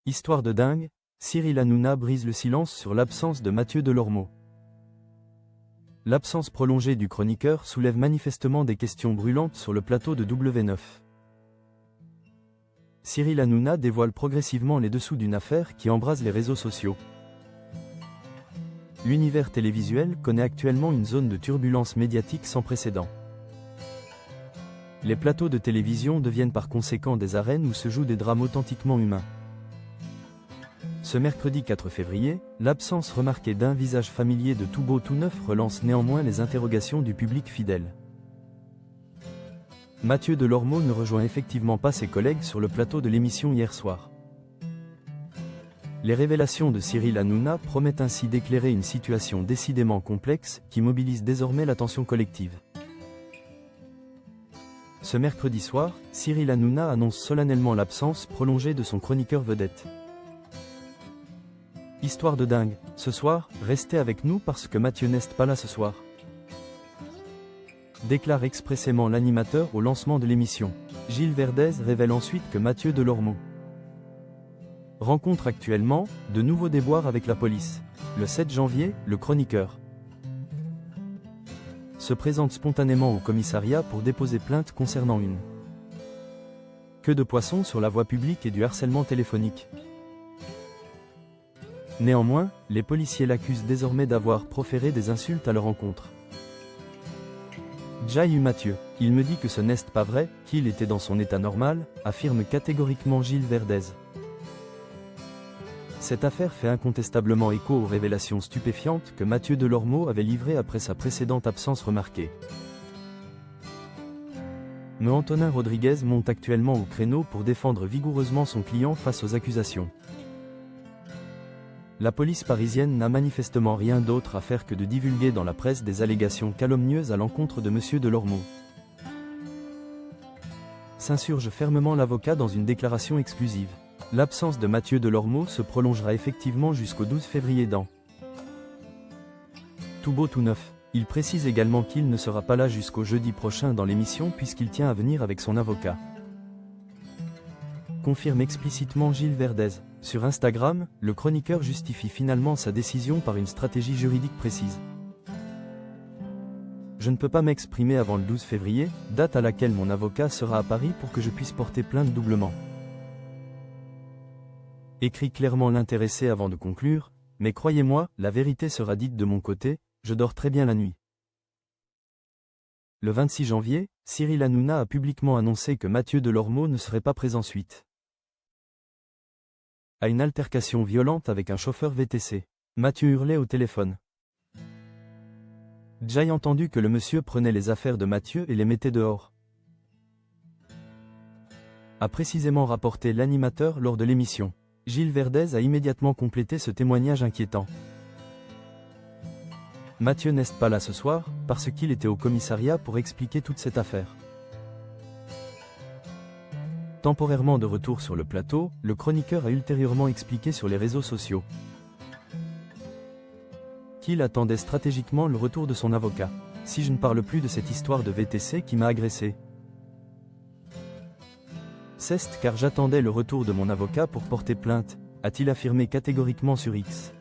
Histoire de dingue, Cyril Hanouna brise le silence sur l'absence de Mathieu Delormeau. L'absence prolongée du chroniqueur soulève manifestement des questions brûlantes sur le plateau de W9. Cyril Hanouna dévoile progressivement les dessous d'une affaire qui embrase les réseaux sociaux. L'univers télévisuel connaît actuellement une zone de turbulence médiatique sans précédent. Les plateaux de télévision deviennent par conséquent des arènes où se jouent des drames authentiquement humains. Ce mercredi 4 février, l'absence remarquée d'un visage familier de tout beau tout neuf relance néanmoins les interrogations du public fidèle. Mathieu Delormeau ne rejoint effectivement pas ses collègues sur le plateau de l'émission hier soir. Les révélations de Cyril Hanouna promettent ainsi d'éclairer une situation décidément complexe qui mobilise désormais l'attention collective. Ce mercredi soir, Cyril Hanouna annonce solennellement l'absence prolongée de son chroniqueur vedette. Histoire de dingue, ce soir, restez avec nous parce que Mathieu n'est pas là ce soir. Déclare expressément l'animateur au lancement de l'émission. Gilles Verdez révèle ensuite que Mathieu Delormeau rencontre actuellement de nouveaux déboires avec la police. Le 7 janvier, le chroniqueur se présente spontanément au commissariat pour déposer plainte concernant une queue de poisson sur la voie publique et du harcèlement téléphonique. Néanmoins, les policiers l'accusent désormais d'avoir proféré des insultes à leur encontre. Jaillu Mathieu, il me dit que ce n'est pas vrai, qu'il était dans son état normal, affirme catégoriquement Gilles Verdez. Cette affaire fait incontestablement écho aux révélations stupéfiantes que Mathieu Delormeau avait livrées après sa précédente absence remarquée. Mais Antonin Rodriguez monte actuellement au créneau pour défendre vigoureusement son client face aux accusations. La police parisienne n'a manifestement rien d'autre à faire que de divulguer dans la presse des allégations calomnieuses à l'encontre de M. Delormeau. S'insurge fermement l'avocat dans une déclaration exclusive. L'absence de Mathieu Delormeau se prolongera effectivement jusqu'au 12 février dans Tout beau tout neuf. Il précise également qu'il ne sera pas là jusqu'au jeudi prochain dans l'émission puisqu'il tient à venir avec son avocat. Confirme explicitement Gilles Verdez. Sur Instagram, le chroniqueur justifie finalement sa décision par une stratégie juridique précise. Je ne peux pas m'exprimer avant le 12 février, date à laquelle mon avocat sera à Paris pour que je puisse porter plainte doublement. Écrit clairement l'intéressé avant de conclure, mais croyez-moi, la vérité sera dite de mon côté, je dors très bien la nuit. Le 26 janvier, Cyril Hanouna a publiquement annoncé que Mathieu Delormeau ne serait pas présent suite à une altercation violente avec un chauffeur VTC. Mathieu hurlait au téléphone. J'ai entendu que le monsieur prenait les affaires de Mathieu et les mettait dehors, a précisément rapporté l'animateur lors de l'émission. Gilles Verdez a immédiatement complété ce témoignage inquiétant. Mathieu n'est pas là ce soir, parce qu'il était au commissariat pour expliquer toute cette affaire. Temporairement de retour sur le plateau, le chroniqueur a ultérieurement expliqué sur les réseaux sociaux qu'il attendait stratégiquement le retour de son avocat. Si je ne parle plus de cette histoire de VTC qui m'a agressé, c'est car j'attendais le retour de mon avocat pour porter plainte, a-t-il affirmé catégoriquement sur X.